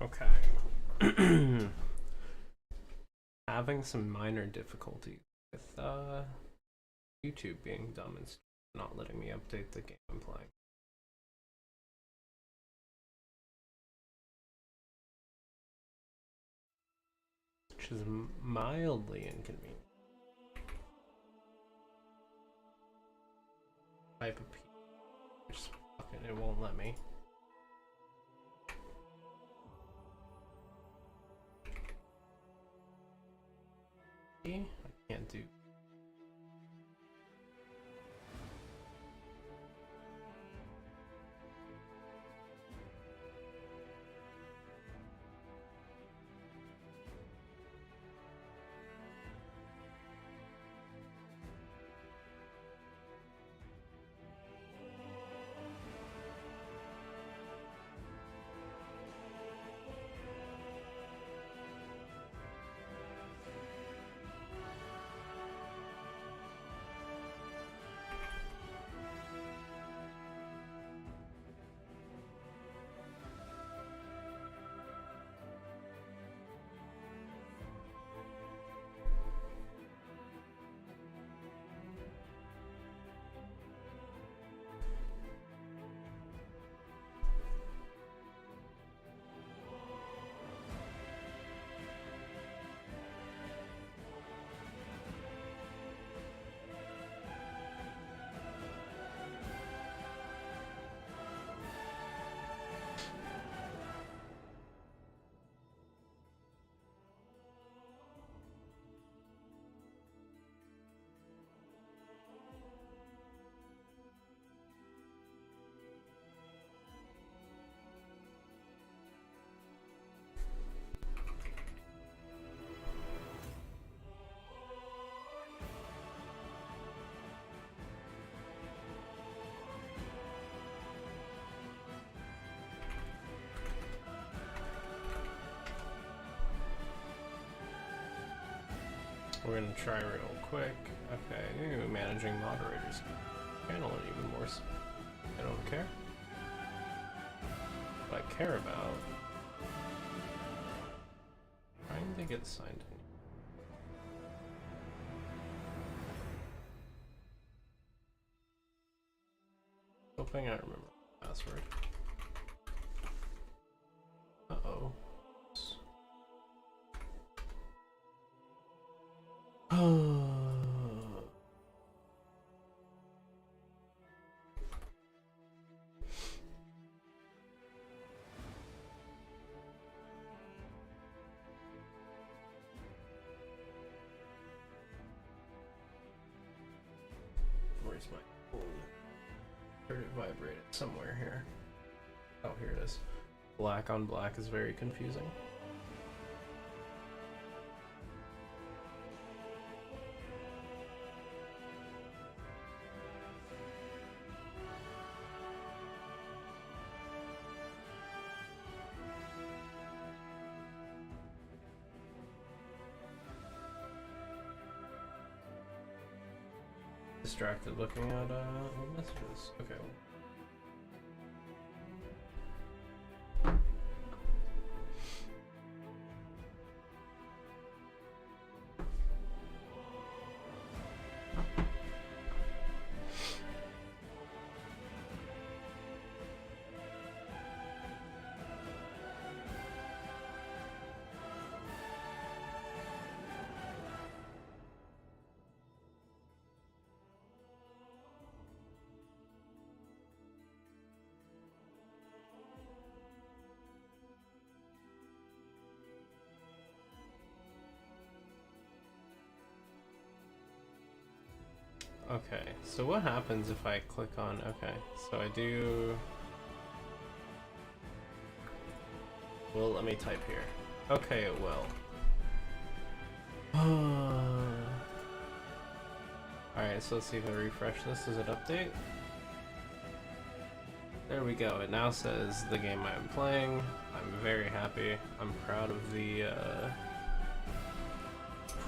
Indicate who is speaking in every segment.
Speaker 1: Okay. Having some minor difficulties with YouTube being dumb and not letting me update the game I'm playing. Which is mildly inconvenient. Type of P. Just fucking it won't let me. I can't do. We're gonna try real quick. Okay, ooh, managing moderators. Channel it even more. I don't care. What I care about. Trying to get signed in. Hoping I remember the password. Uh-oh. Where's my phone? Heard it vibrated somewhere here. Oh, here it is. Black on black is very confusing. Distracted looking at messages. Okay. Okay, so what happens if I click on, okay, so I do, well, let me type here. Okay, it will. Alright, so let's see if I refresh this. Does it update? There we go. It now says the game I'm playing. I'm very happy. I'm proud of the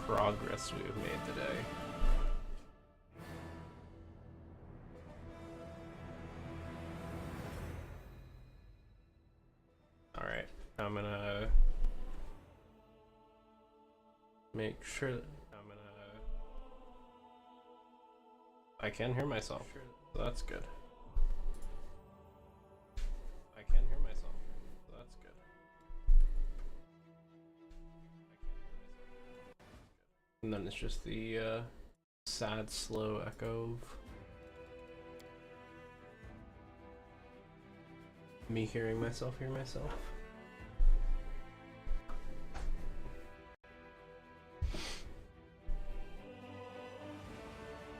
Speaker 1: progress we've made today. Alright, I'm gonna make sure that I'm gonna. I can hear myself. So that's good. I can hear myself. So that's good. And then it's just the sad, slow echo of me hearing myself hear myself.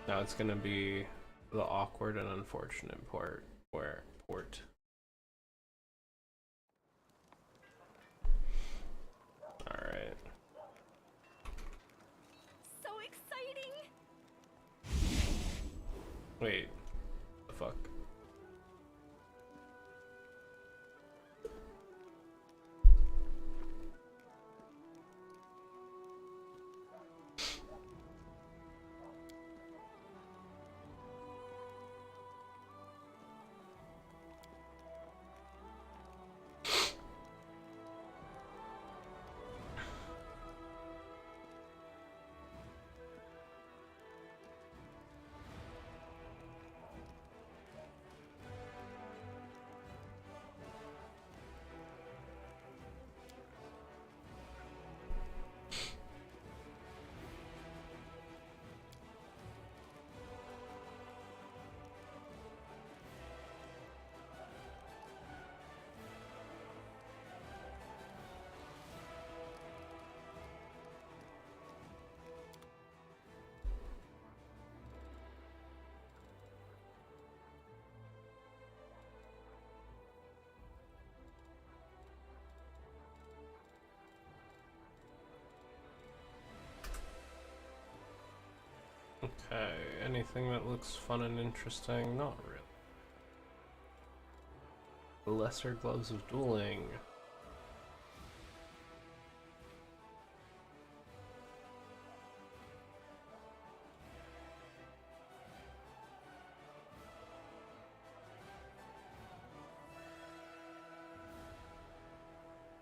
Speaker 1: Now it's gonna be the awkward and unfortunate part where Alright.
Speaker 2: So exciting!
Speaker 1: Wait. The fuck? Okay, anything that looks fun and interesting? Not really. The lesser gloves of dueling.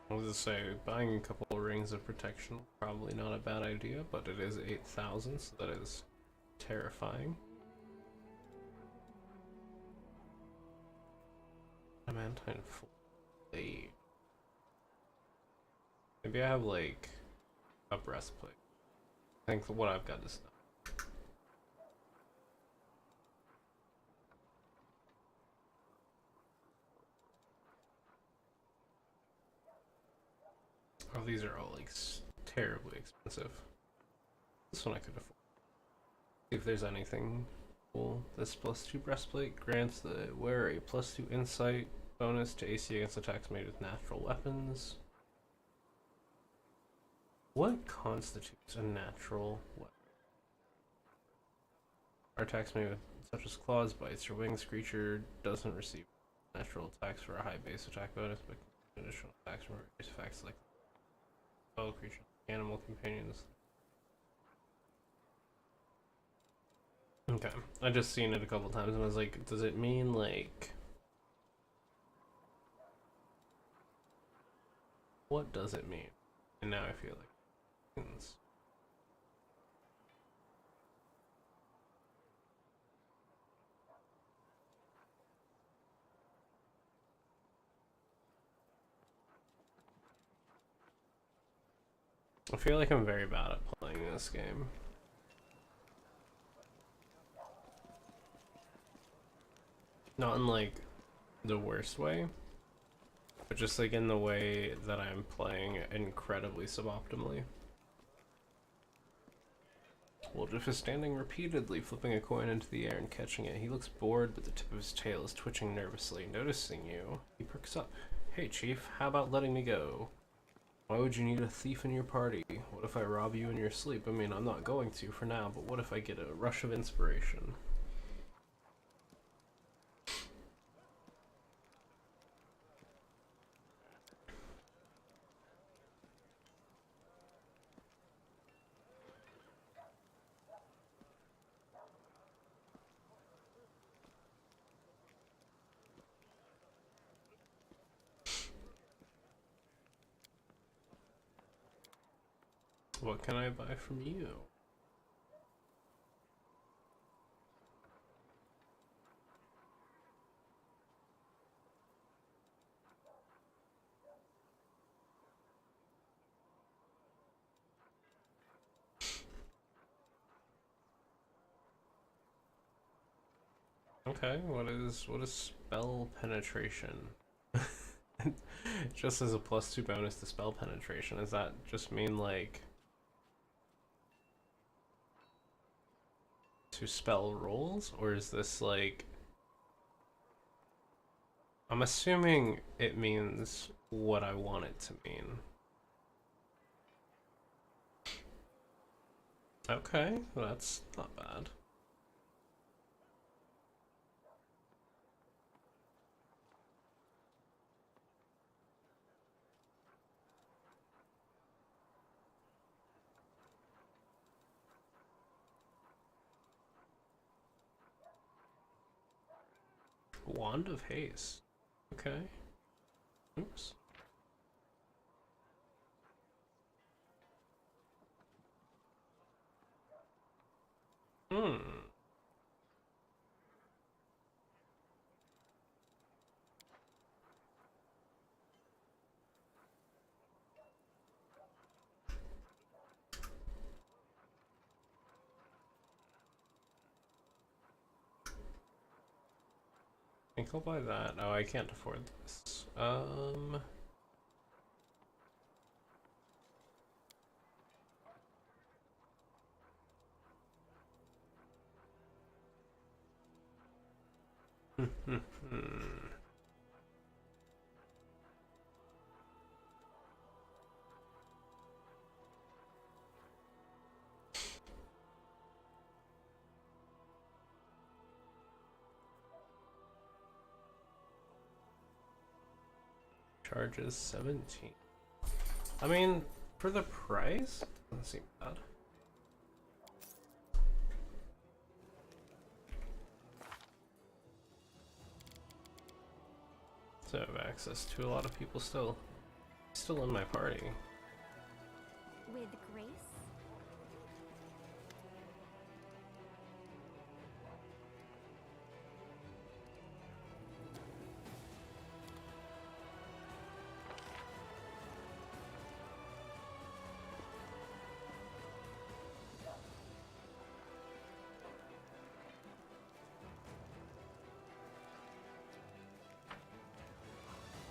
Speaker 1: I was gonna say, buying a couple of rings of protection, probably not a bad idea, but it is 8,000, so that is terrifying. Adamantine blade. Maybe I have like a breastplate. I think what I've got is enough. Oh, these are all like terribly expensive. This one I could afford. See if there's anything cool. This +2 breastplate grants the wearer a +2 insight bonus to AC against attacks made with natural weapons. What constitutes a natural weapon? Our attacks made with such as claws, bites, or wings. Creature doesn't receive natural attacks for a high base attack bonus, but additional attacks from various effects like fellow creatures, animal companions. Okay, I just seen it a couple times and I was like, does it mean like... What does it mean? And now I feel like... I feel like I'm very bad at playing this game. Not in like the worst way, but just like in the way that I'm playing incredibly suboptimally. Wolf is standing repeatedly, flipping a coin into the air and catching it. He looks bored, but the tip of his tail is twitching nervously. Noticing you, he perks up. Hey chief, how about letting me go? Why would you need a thief in your party? What if I rob you in your sleep? I mean, I'm not going to for now, but what if I get a rush of inspiration? what can I buy from you? Okay, what is spell penetration? Just as a +2 bonus to spell penetration, does that just mean like to spell rolls, or is this like, I'm assuming it means what I want it to mean. Okay, that's not bad. Wand of Haste. Okay. Oops. Hmm. I think I'll buy that. Oh, I can't afford this. Charges 17. I mean, for the price, doesn't seem bad. So I have access to a lot of people still in my party.
Speaker 2: With grace?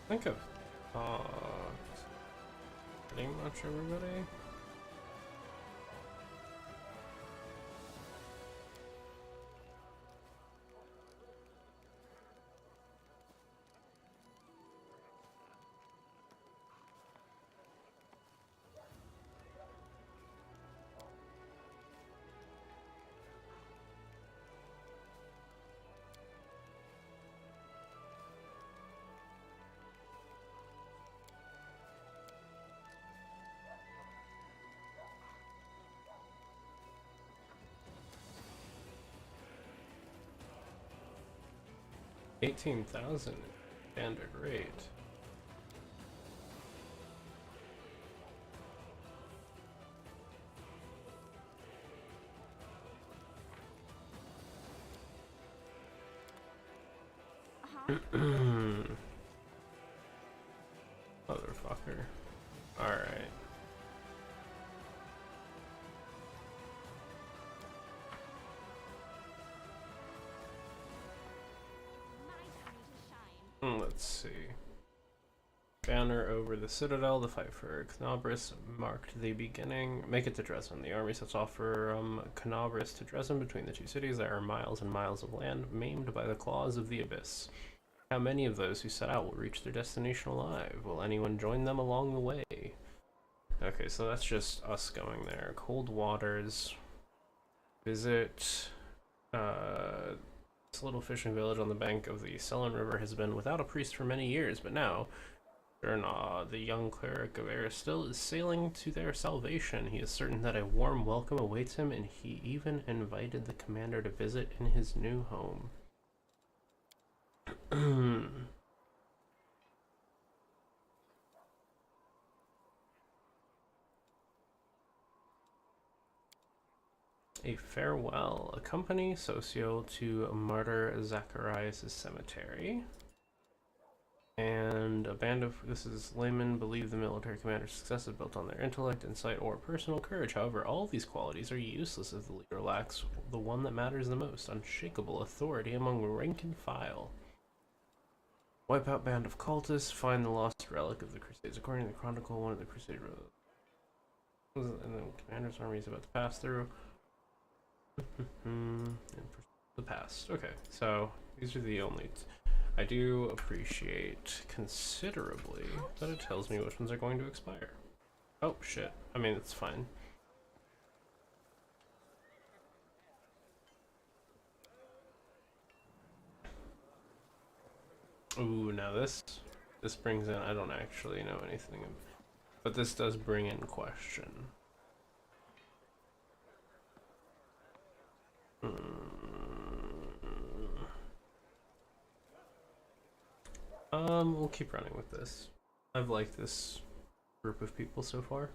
Speaker 1: I think I've talked pretty much everybody. $18,000 standard rate. Motherfucker. Alright. Let's see. Banner over the Citadel, the fight for Canobris marked the beginning. Make it to Dresden. The army sets off for Canobris to Dresden. Between the two cities there are miles and miles of land maimed by the claws of the abyss. How many of those who set out will reach their destination alive? Will anyone join them along the way? Okay, so that's just us going there. Cold Waters. Visit this little fishing village on the bank of the Selin River has been without a priest for many years, but now Erna, the young cleric of Aristil, is sailing to their salvation. He is certain that a warm welcome awaits him, and he even invited the commander to visit in his new home. A farewell. Accompany Socio to Martyr Zacharias' cemetery. And a band of, this is laymen, believe the military commander's success is built on their intellect, insight, or personal courage. However, all these qualities are useless if the leader lacks the one that matters the most, unshakable authority among rank and file. Wipe out band of cultists, find the lost relic of the Crusades. According to the Chronicle, one of the Crusade and the commander's army is about to pass through. And the past. Okay, so these are the only... I do appreciate considerably that it tells me which ones are going to expire. Oh, shit. I mean, it's fine. Ooh, now this brings in... I don't actually know anything, but this does bring in question. We'll keep running with this. I've liked this group of people so far.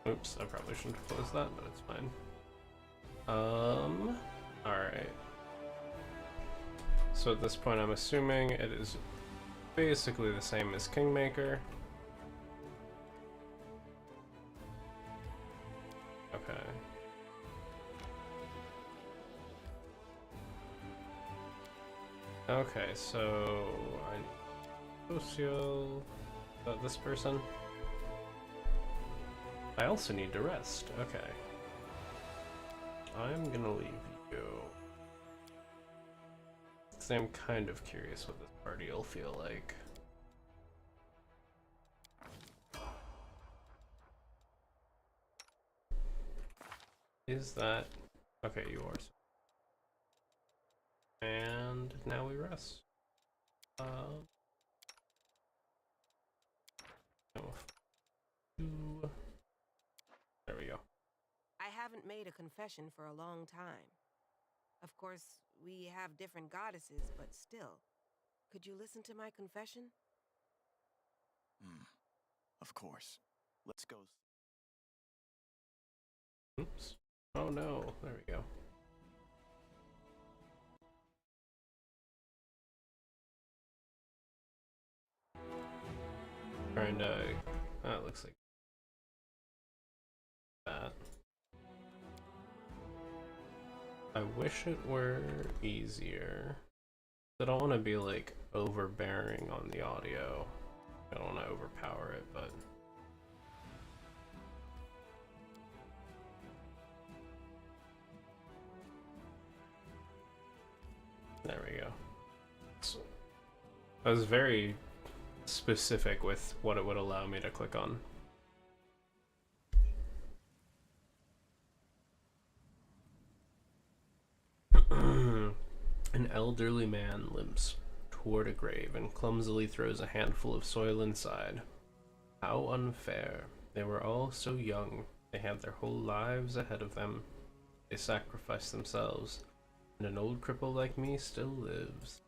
Speaker 1: Oops, I probably shouldn't have closed that, but it's fine. Alright. So at this point I'm assuming it is basically the same as Kingmaker. Okay. Okay, so I need Socio, this person. I also need to rest. Okay. I'm gonna leave you. So I'm kind of curious what this party will feel like. Is that... Okay, you are. And now we rest. There we go.
Speaker 3: I haven't made a confession for a long time. Of course, we have different goddesses, but still. Could you listen to my confession?
Speaker 4: Of course. Let's go.
Speaker 1: Oops. Oh no, there we go. Trying to... that looks like that. I wish it were easier. I don't want to be like overbearing on the audio. I don't want to overpower it, but... There we go. So, I was very specific with what it would allow me to click on. An elderly man limps toward a grave and clumsily throws a handful of soil inside. How unfair. They were all so young. They had their whole lives ahead of them. They sacrificed themselves. And an old cripple like me still lives.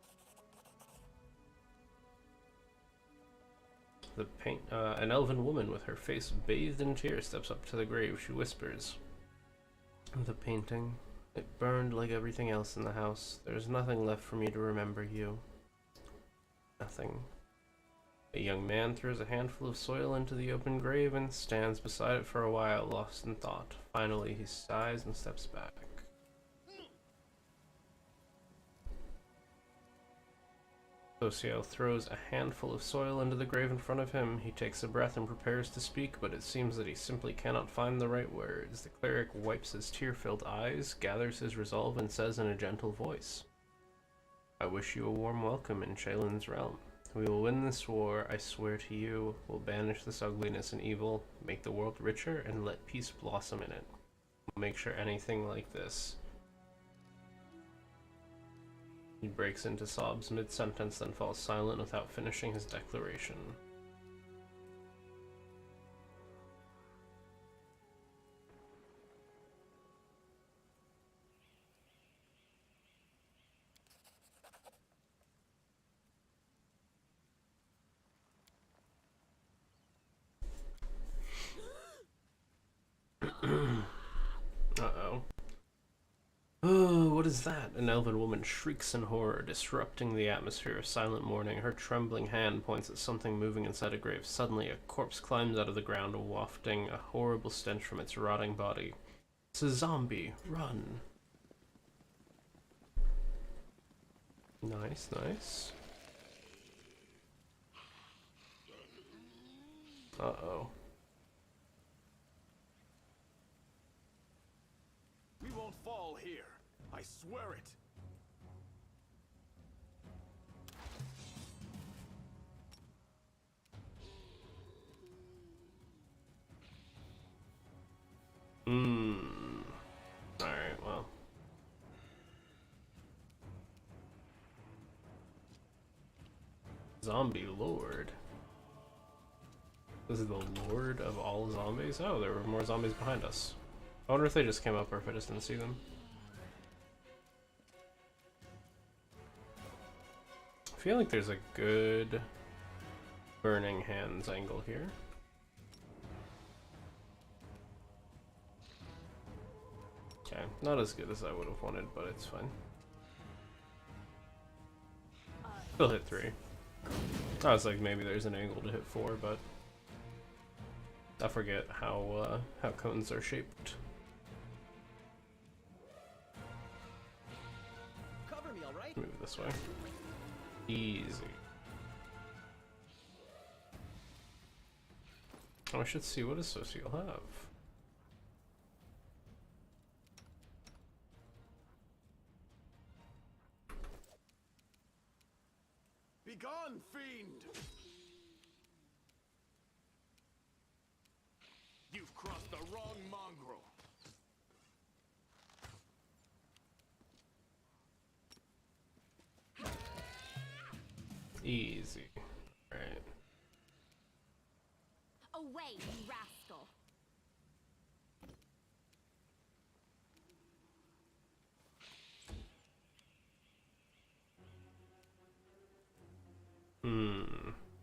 Speaker 1: An elven woman with her face bathed in tears steps up to the grave. She whispers, "The painting. It burned like everything else in the house. There's nothing left for me to remember you." Nothing. A young man throws a handful of soil into the open grave and stands beside it for a while, lost in thought. Finally, he sighs and steps back. Socio throws a handful of soil into the grave in front of him. He takes a breath and prepares to speak, but it seems that he simply cannot find the right words. The cleric wipes his tear-filled eyes, gathers his resolve, and says in a gentle voice, "I wish you a warm welcome in Shaylin's realm. We will win this war, I swear to you. We'll banish this ugliness and evil, make the world richer, and let peace blossom in it. We'll make sure anything like this He breaks into sobs mid-sentence, then falls silent without finishing his declaration. Uh-oh. Oh, what is that? An elven woman shrieks in horror, disrupting the atmosphere of silent mourning. Her trembling hand points at something moving inside a grave. Suddenly, a corpse climbs out of the ground, wafting a horrible stench from its rotting body. It's a zombie. Run. Nice, nice. Uh-oh.
Speaker 4: We won't fall here. I swear it.
Speaker 1: Alright, well. Zombie Lord. This is the Lord of all zombies? Oh, there were more zombies behind us. I wonder if they just came up or if I just didn't see them. I feel like there's a good burning hands angle here. Okay, not as good as I would have wanted, but it's fine. Still hit 3. I was like, maybe there's an angle to hit 4, but I forget how cones are shaped.
Speaker 5: Cover me, all right?
Speaker 1: Move this way. Easy. Oh, I should see what associate you'll have.
Speaker 4: Begone, fiend! You've crossed the wrong mongrel.
Speaker 1: Easy. Alright.
Speaker 2: Away, you rascal!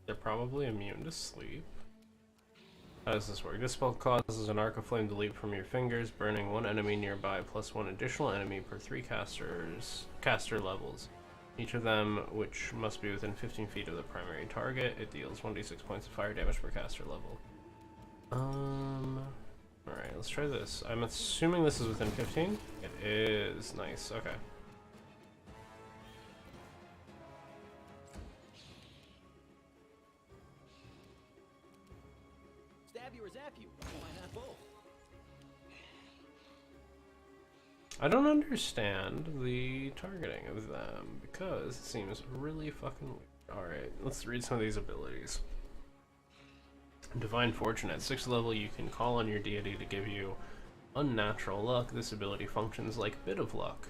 Speaker 1: They're probably immune to sleep. How does this work? This spell causes an arc of flame to leap from your fingers, burning one enemy nearby, plus one additional enemy per 3 caster levels. Each of them, which must be within 15 feet of the primary target. It deals 1d6 points of fire damage per caster level. Alright, let's try this. I'm assuming this is within 15? It is. Nice, okay.
Speaker 5: Stab you or zap you? Why not both?
Speaker 1: I don't understand the targeting of them because it seems really fucking weird. Alright, let's read some of these abilities. Divine Fortune. At 6th level, you can call on your deity to give you unnatural luck. This ability functions like Bit of Luck.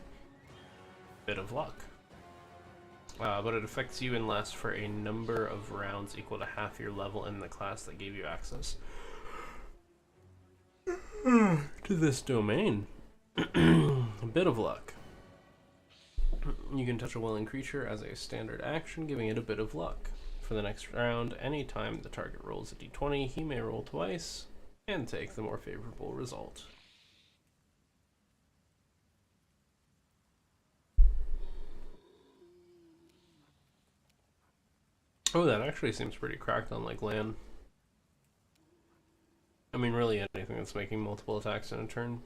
Speaker 1: Bit of Luck. But it affects you and lasts for a number of rounds equal to half your level in the class that gave you access to this domain. A Bit of Luck. You can touch a willing creature as a standard action, giving it a bit of luck. For the next round, anytime the target rolls a d20, he may roll twice and take the more favorable result. Oh, that actually seems pretty cracked on like land. I mean, really anything that's making multiple attacks in a turn.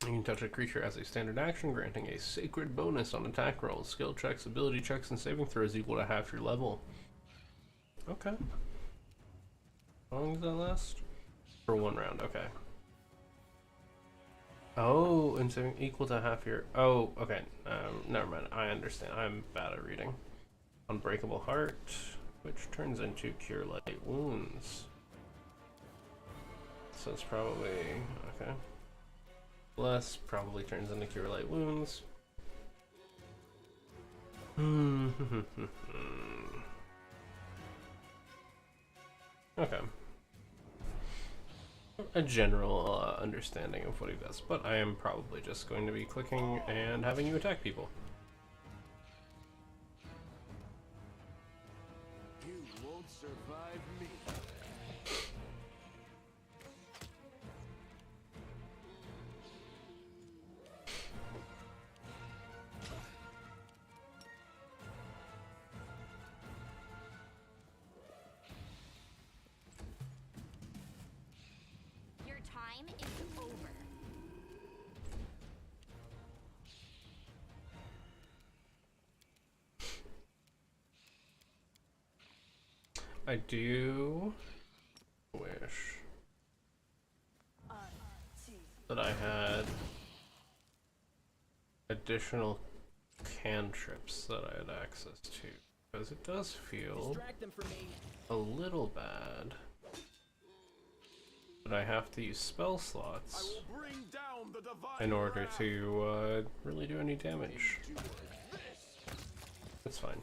Speaker 1: You can touch a creature as a standard action, granting a sacred bonus on attack rolls, skill checks, ability checks, and saving throws equal to half your level. Okay. How long does that last? For 1 round, okay. Oh, and saving equal to half your... Oh, okay. Never mind. I understand. I'm bad at reading. Unbreakable Heart, which turns into Cure Light Wounds. So it's probably... Okay. Bless probably turns into Cure Light Wounds. Okay. A general understanding of what he does, but I am probably just going to be clicking and having you attack people.
Speaker 4: You won't survive me.
Speaker 2: Your time is over.
Speaker 1: I do wish that I had additional cantrips that I had access to, because it does feel
Speaker 5: Distract them for me.
Speaker 1: a little bad that I have to use spell
Speaker 4: I
Speaker 1: slots
Speaker 4: will bring down the divine
Speaker 1: in order
Speaker 4: wrath.
Speaker 1: to really do any damage. That's fine.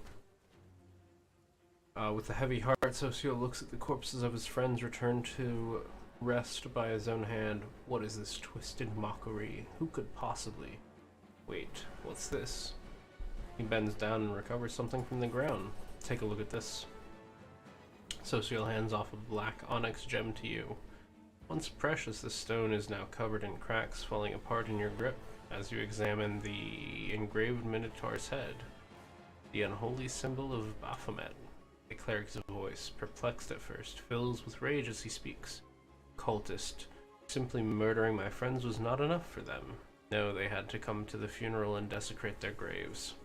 Speaker 1: With a heavy heart, Socio looks at the corpses of his friends returned to rest by his own hand. What is this twisted mockery? Who could possibly? Wait, what's this? He bends down and recovers something from the ground. Take a look at this. Socio hands off a black onyx gem to you. Once precious, the stone is now covered in cracks, falling apart in your grip as you examine the engraved minotaur's head, the unholy symbol of Baphomet. The cleric's voice, perplexed at first, fills with rage as he speaks. Cultist. Simply murdering my friends was not enough for them. No, they had to come to the funeral and desecrate their graves.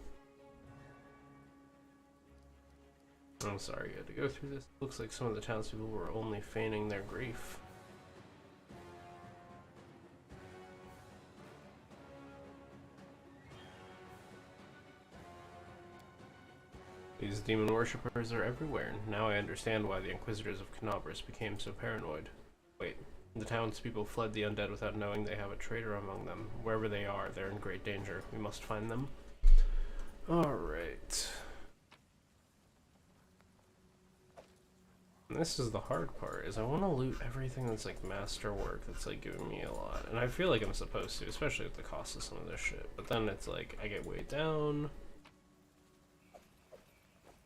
Speaker 1: I'm sorry you had to go through this. Looks like some of the townspeople were only feigning their grief. These demon worshippers are everywhere. Now I understand why the Inquisitors of Canobris became so paranoid. Wait, the townspeople fled the undead without knowing they have a traitor among them. Wherever they are, they're in great danger. We must find them. Alright. This is the hard part, is I want to loot everything that's like masterwork that's like giving me a lot. And I feel like I'm supposed to, especially at the cost of some of this shit. But then it's like, I get weighed down.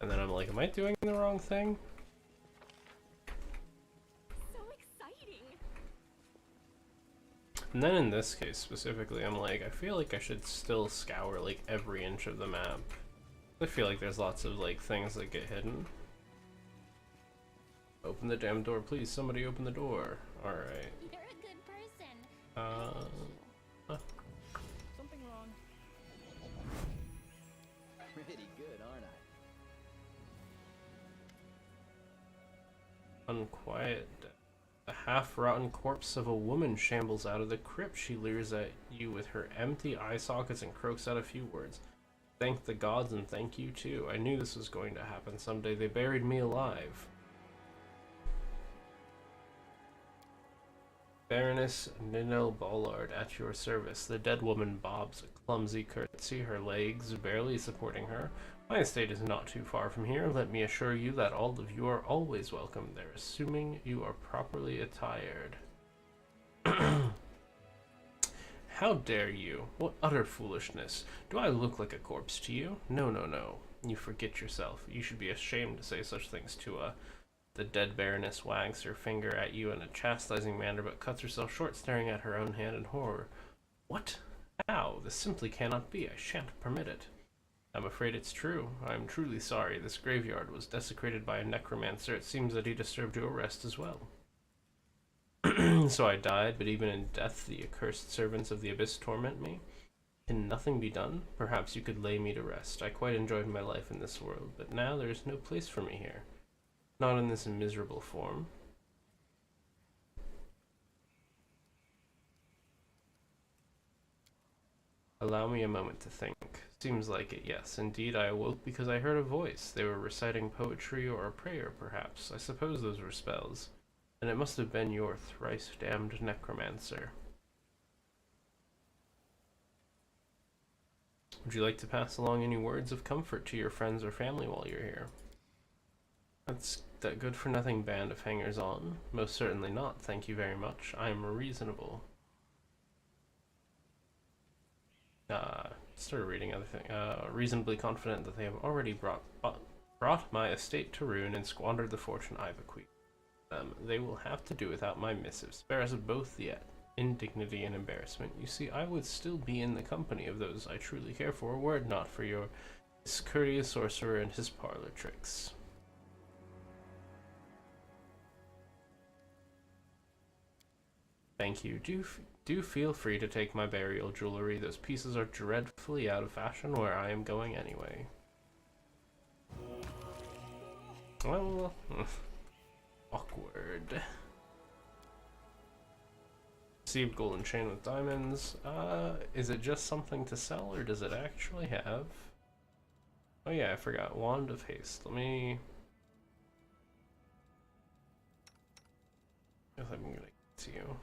Speaker 1: And then I'm like, am I doing the wrong thing?
Speaker 2: So exciting.
Speaker 1: And then in this case specifically, I'm like, I feel like I should still scour like every inch of the map. I feel like there's lots of like things that get hidden. Open the damn door, please. Somebody open the door. Alright.
Speaker 2: You're a good person.
Speaker 5: Something wrong. Pretty good, aren't I?
Speaker 1: Unquiet. The half-rotten corpse of a woman shambles out of the crypt. She leers at you with her empty eye sockets and croaks out a few words. Thank the gods and thank you too. I knew this was going to happen someday. They buried me alive. Baroness Ninel Bollard at your service. The dead woman bobs a clumsy curtsy, her legs barely supporting her. My estate is not too far from here. Let me assure you that all of you are always welcome there, assuming you are properly attired. How dare you? What utter foolishness. Do I look like a corpse to you? No, no, no. You forget yourself. You should be ashamed to say such things to a... The dead Baroness wags her finger at you in a chastising manner, but cuts herself short, staring at her own hand in horror. What? How? This simply cannot be. I shan't permit it. I'm afraid it's true. I'm truly sorry. This graveyard was desecrated by a necromancer. It seems that he disturbed your rest as well. So I died, but even in death the accursed servants of the abyss torment me. Can nothing be done? Perhaps you could lay me to rest. I quite enjoyed my life in this world, but now there is no place for me here. Not in this miserable form. Allow me a moment to think. Seems like it, yes. Indeed, I awoke because I heard a voice. They were reciting poetry or a prayer, perhaps. I suppose those were spells. And it must have been your thrice-damned necromancer. Would you like to pass along any words of comfort to your friends or family while you're here? That's that good-for-nothing band of hangers-on? Most certainly not, thank you very much. I am reasonable. Started reading other thing. Reasonably confident that they have already brought my estate to ruin and squandered the fortune I bequeathed them. They will have to do without my missive. Spare us both the indignity and embarrassment. You see, I would still be in the company of those I truly care for, were it not for your discourteous sorcerer and his parlor tricks. Thank you. Do feel free to take my burial jewelry. Those pieces are dreadfully out of fashion where I am going anyway. Well, awkward. Received golden chain with diamonds. Is it just something to sell, or does it actually have? Oh yeah, I forgot. Wand of haste. Let me. I guess I'm gonna get to you.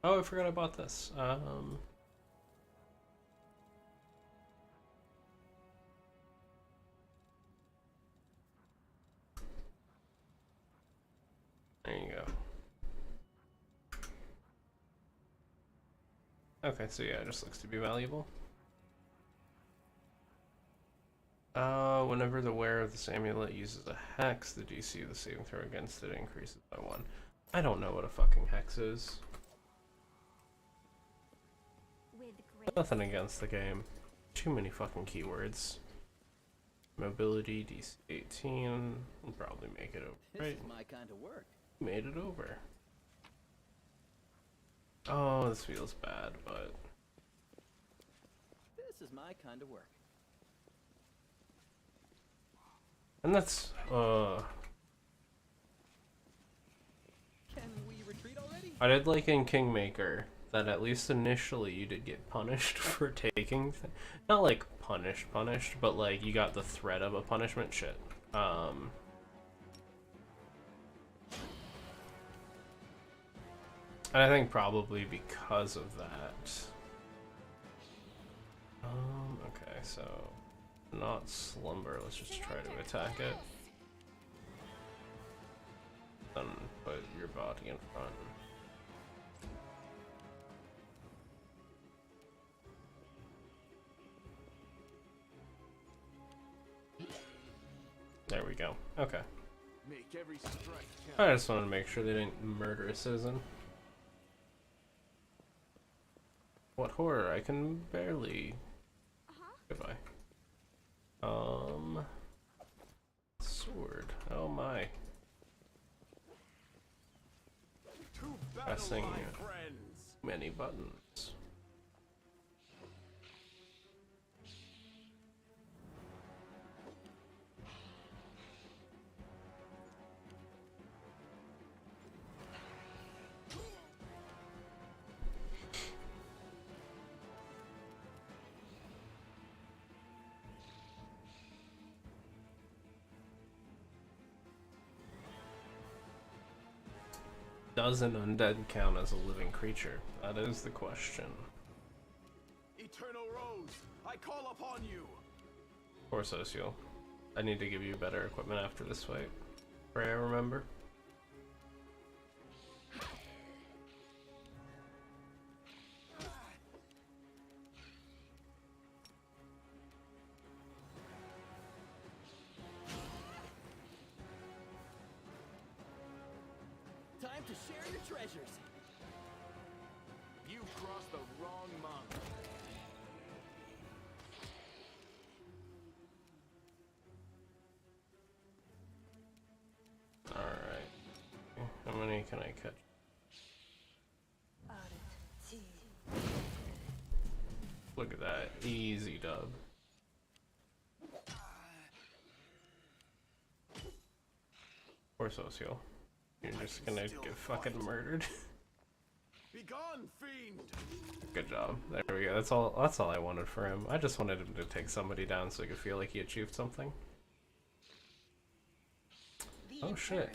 Speaker 1: Oh, I forgot about this. There you go. Okay, so yeah, it just looks to be valuable. Whenever the wearer of this amulet uses a hex, the DC of the saving throw against it increases by 1. I don't know what a fucking hex is. Nothing against the game. Too many fucking keywords. Mobility, DC 18. We'll probably make it over, right?
Speaker 5: This is my kind of work.
Speaker 1: Made it over. Oh, this feels bad, but...
Speaker 5: This is my kind of work.
Speaker 1: And that's,
Speaker 5: Can we retreat already?
Speaker 1: I did like in Kingmaker that at least initially you did get punished for taking not like punished, but like you got the threat of a punishment shit. And I think probably because of that. Okay, so not slumber, let's just try to attack it. Then put your body in front. There we go. Okay.
Speaker 4: Make every strike count.
Speaker 1: I just wanted to make sure they didn't murder a citizen. What horror? I can barely. Goodbye. Sword. Oh my.
Speaker 4: To battle,
Speaker 1: Pressing
Speaker 4: my friends.
Speaker 1: many buttons. Does an undead count as a living creature? That is the question.
Speaker 4: Eternal Rose, I call upon you.
Speaker 1: Poor Social. I need to give you better equipment after this fight. Pray I remember.
Speaker 5: Time to share your treasures.
Speaker 4: You crossed the wrong monk.
Speaker 1: Alright. How many can I catch? Look at that. Easy dub. Poor Socio. You're just gonna get fucking murdered.
Speaker 4: Begone, fiend!
Speaker 1: Good job. There we go. That's all I wanted for him. I just wanted him to take somebody down so he could feel like he achieved something. Oh shit.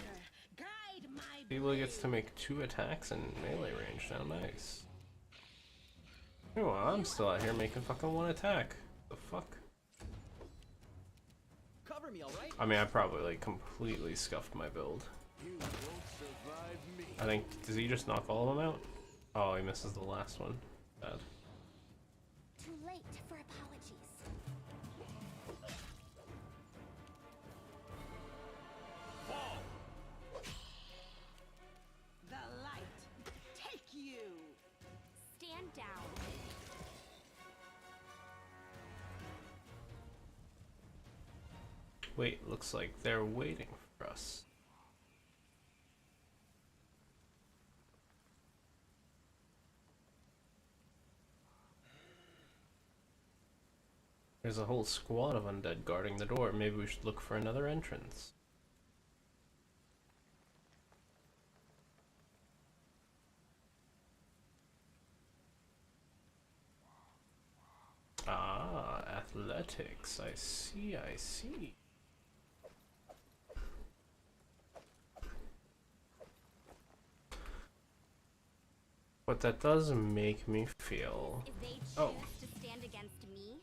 Speaker 1: People gets to make 2 attacks in melee range now. Nice. Oh, I'm still out here making fucking one attack. The fuck?
Speaker 5: Cover me, alright?
Speaker 1: I mean, I probably like completely scuffed my build.
Speaker 4: You won't survive me.
Speaker 1: I think, does he just knock all of them out? Oh, he misses the last one. Bad.
Speaker 2: Too late for apologies.
Speaker 4: Fall!
Speaker 3: The light, take you!
Speaker 2: Stand down.
Speaker 1: Wait, looks like they're waiting for us. There's a whole squad of undead guarding the door. Maybe we should look for another entrance. Ah, athletics. I see, I see. But that does make me feel...
Speaker 2: If they choose
Speaker 1: Oh.
Speaker 2: to stand against me,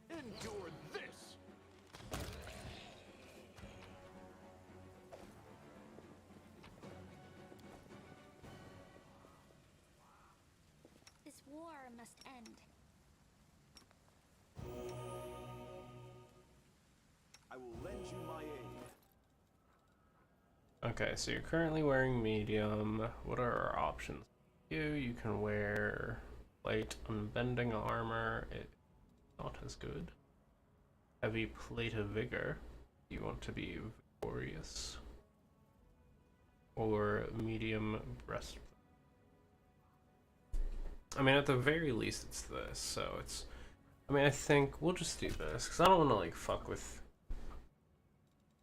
Speaker 4: Endure this!
Speaker 2: this war must end.
Speaker 4: I will lend you my aid.
Speaker 1: Okay, so you're currently wearing medium. What are our options? You can wear light unbending armor. It's not as good. Heavy plate of vigor. You want to be victorious. Or medium breastplate. I mean, at the very least, it's this. So it's. I mean, I think we'll just do this because I don't want to like fuck with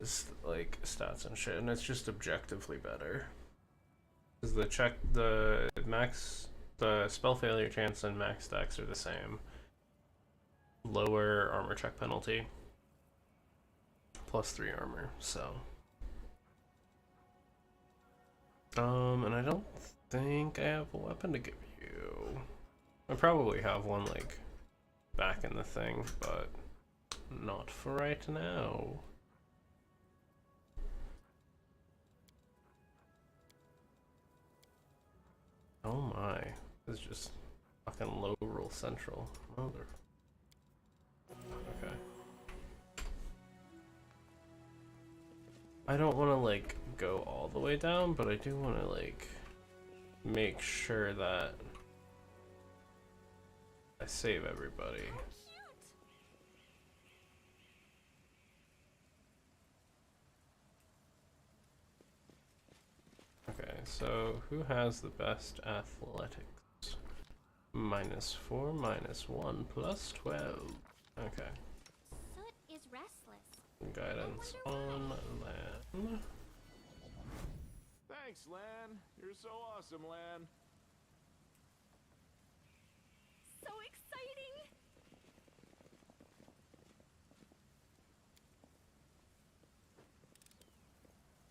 Speaker 1: this like stats and shit, and it's just objectively better. Because the spell failure chance and max dex are the same. Lower armor check penalty. +3 armor, so. And I don't think I have a weapon to give you. I probably have one like back in the thing, but not for right now. Oh my, this is just fucking low roll central. Mother. Okay. I don't want to like go all the way down, but I do want to like make sure that I save everybody. Okay, so who has the best athletics? -4, -1, +12. Okay.
Speaker 2: Soot is restless.
Speaker 1: Guidance on land.
Speaker 4: Thanks, Lan. You're so awesome, Lan.
Speaker 2: So exciting!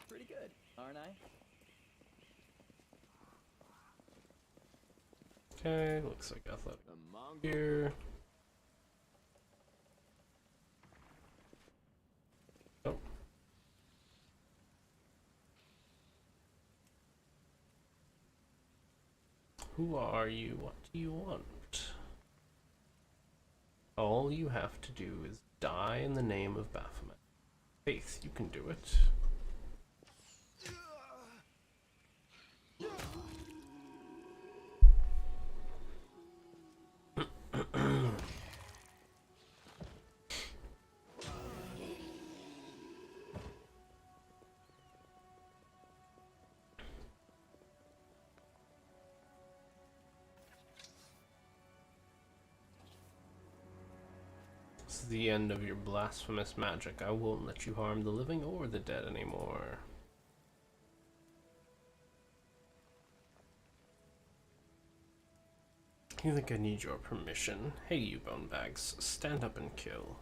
Speaker 5: Pretty good, aren't I?
Speaker 1: Okay, looks like athletic
Speaker 4: The Mongol.
Speaker 1: here. Oh. Who are you? What do you want? All you have to do is die in the name of Baphomet. Faith, you can do it. This is the end of your blasphemous magic. I won't let you harm the living or the dead anymore. You think I need your permission? Hey, you bone bags, stand up and kill.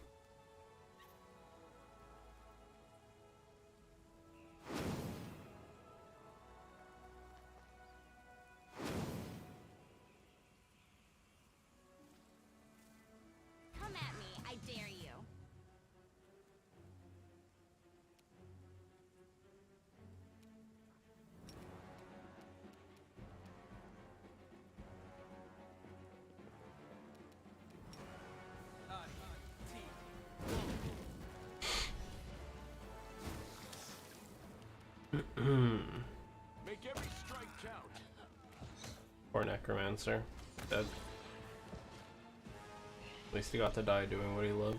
Speaker 4: out.
Speaker 1: Poor Necromancer. Dead. At least he got to die doing what he loved.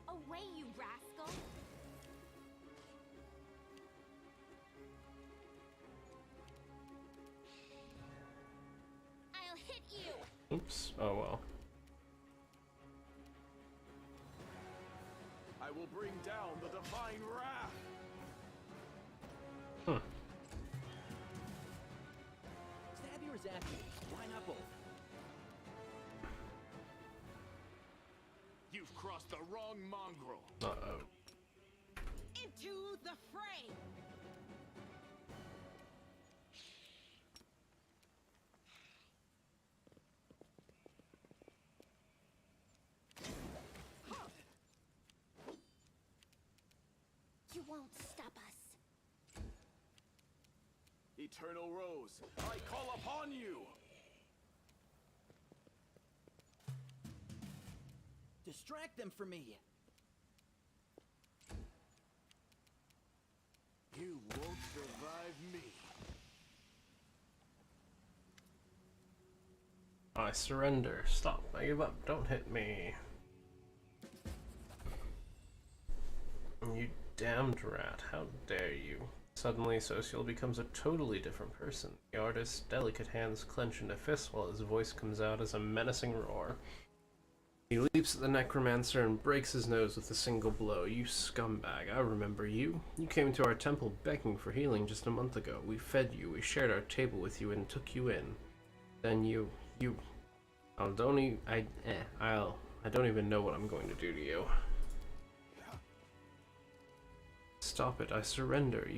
Speaker 2: Away, you rascal! I'll hit you!
Speaker 1: Oops. Oh well.
Speaker 4: I will bring down the divine wrath.
Speaker 5: Stabby or zappy? Why not both?
Speaker 4: You've crossed the wrong mongrel.
Speaker 1: Uh-oh.
Speaker 3: Into the fray!
Speaker 2: You won't stop us.
Speaker 4: Eternal Rose, I call upon you.
Speaker 5: Distract them from me.
Speaker 4: You won't survive me.
Speaker 1: I surrender. Stop. I give up. Don't hit me. You damned rat. How dare you. Suddenly, Social becomes a totally different person. The artist's delicate hands clench into fists while his voice comes out as a menacing roar. He leaps at the Necromancer and breaks his nose with a single blow. You scumbag, I remember you. You came to our temple begging for healing just a month ago. We fed you, we shared our table with you and took you in. Then I don't even know what I'm going to do to you. Stop it, I surrender.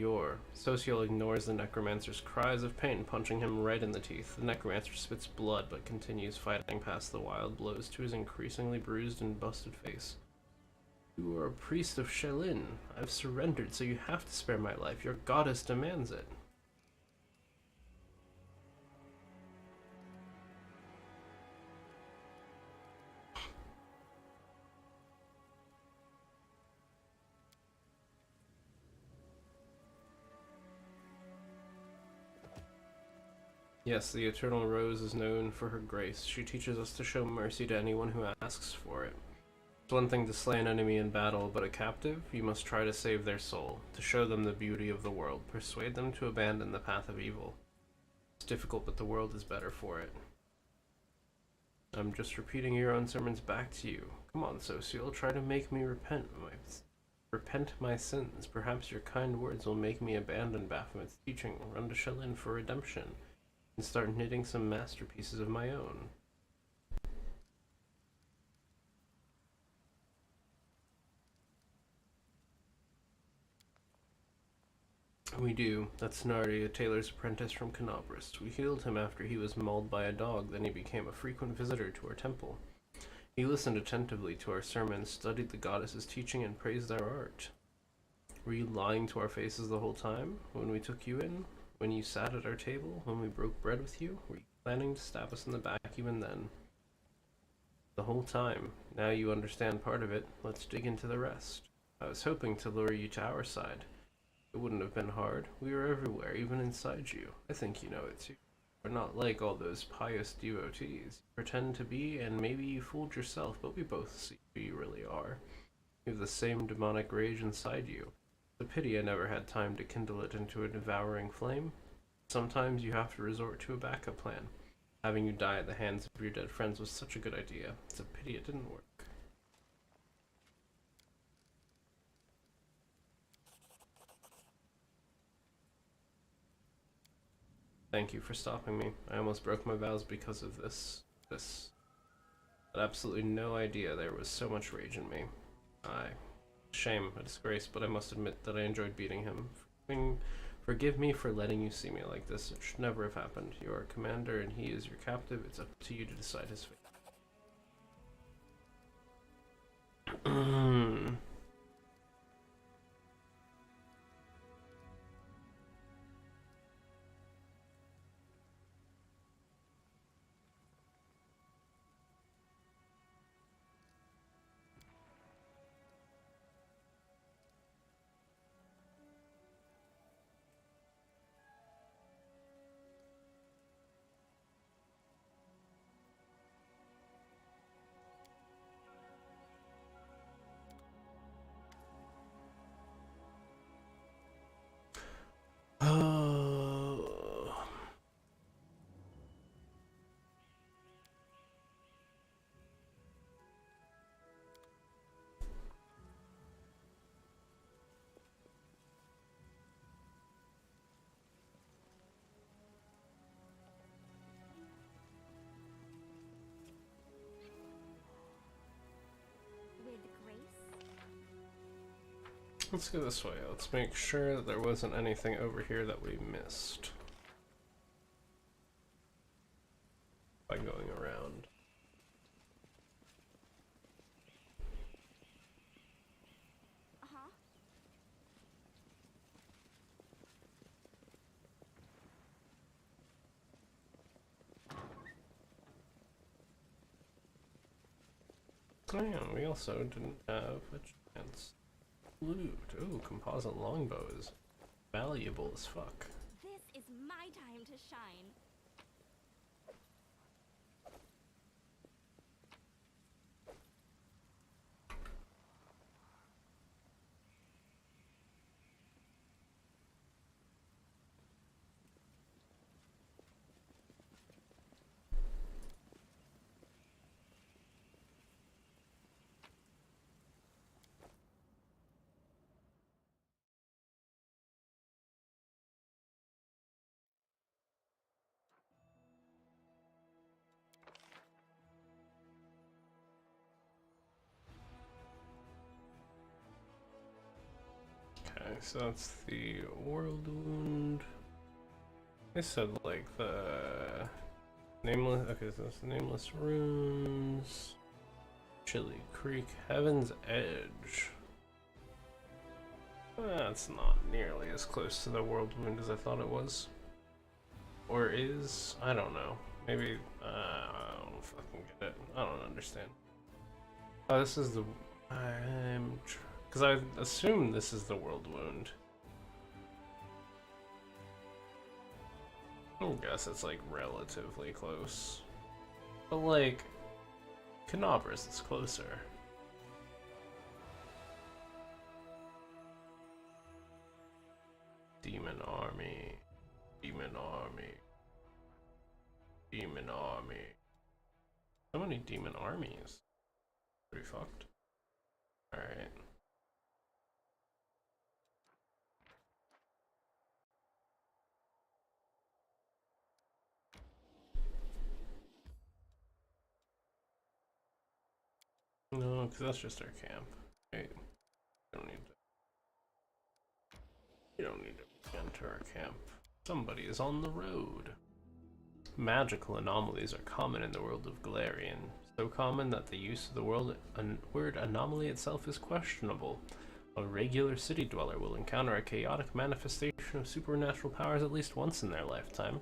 Speaker 1: Social ignores the Necromancer's cries of pain, punching him right in the teeth. The Necromancer spits blood, but continues fighting past the wild blows to his increasingly bruised and busted face. You are a priest of Shelin. I've surrendered, so you have to spare my life. Your goddess demands it. Yes, the Eternal Rose is known for her grace. She teaches us to show mercy to anyone who asks for it. It's one thing to slay an enemy in battle, but a captive, you must try to save their soul, to show them the beauty of the world, persuade them to abandon the path of evil. It's difficult, but the world is better for it. I'm just repeating your own sermons back to you. Come on, Social, try to make me repent my sins. Perhaps your kind words will make me abandon Baphomet's teaching, run to Shelin for redemption, and start knitting some masterpieces of my own. We do. That's Nardi, a tailor's apprentice from Canobris. We healed him after he was mauled by a dog, then he became a frequent visitor to our temple. He listened attentively to our sermons, studied the goddess's teaching, and praised our art. Were you lying to our faces the whole time? When we took you in? When you sat at our table? When we broke bread with you? Were you planning to stab us in the back even then? The whole time. Now you understand part of it. Let's dig into the rest. I was hoping to lure you to our side. It wouldn't have been hard. We were everywhere, even inside you. I think you know it too. We're not like all those pious devotees. You pretend to be, and maybe you fooled yourself, but we both see who you really are. You have the same demonic rage inside you. It's a pity I never had time to kindle it into a devouring flame. Sometimes you have to resort to a backup plan. Having you die at the hands of your dead friends was such a good idea. It's a pity it didn't work. Thank you for stopping me. I almost broke my vows because of this. I had absolutely no idea there was so much rage in me. Shame, a disgrace, but I must admit that I enjoyed beating him. Forgive me for letting you see me like this. It should never have happened. You are a commander and he is your captive. It's up to you to decide his fate. Let's go this way. Let's make sure that there wasn't anything over here that we missed by going around.
Speaker 2: Uh-huh.
Speaker 1: Oh yeah, we also didn't have a chance. Loot. Ooh, composite longbow is valuable as fuck.
Speaker 2: This is my time to shine.
Speaker 1: Okay, so that's the world wound. I said like the nameless. Okay, so it's the nameless runes. Chili Creek, Heaven's Edge. That's not nearly as close to the world wound as I thought it was. Or is? I don't know. Maybe, I don't fucking get it. I don't understand. Oh, this is the... because I assume this is the world wound. I guess it's like relatively close. But like, Canabras is closer. Demon Army. Demon Army. Demon Army. So many demon armies. Pretty fucked. Alright. No, because that's just our camp. Wait. You don't need to enter our camp. Somebody is on the road. Magical anomalies are common in the world of Galarian. So common that the use of the word anomaly itself is questionable. A regular city dweller will encounter a chaotic manifestation of supernatural powers at least once in their lifetime.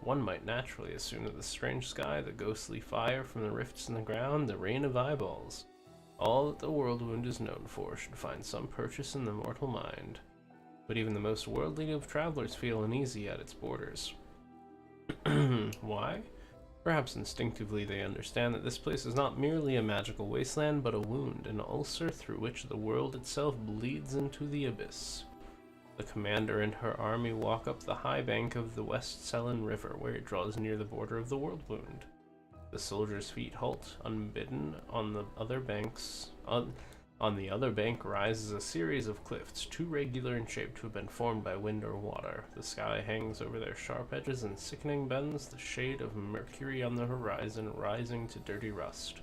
Speaker 1: One might naturally assume that the strange sky, the ghostly fire from the rifts in the ground, the rain of eyeballs, all that the world wound is known for should find some purchase in the mortal mind. But even the most worldly of travelers feel uneasy at its borders. Why? Perhaps instinctively they understand that this place is not merely a magical wasteland, but a wound, an ulcer through which the world itself bleeds into the abyss. The commander and her army walk up the high bank of the West Selen River, where it draws near the border of the world wound. The soldiers' feet halt, unbidden, on the other banks. On the other bank rises a series of cliffs, too regular in shape to have been formed by wind or water. The sky hangs over their sharp edges and sickening bends, the shade of Mercury on the horizon rising to dirty rust.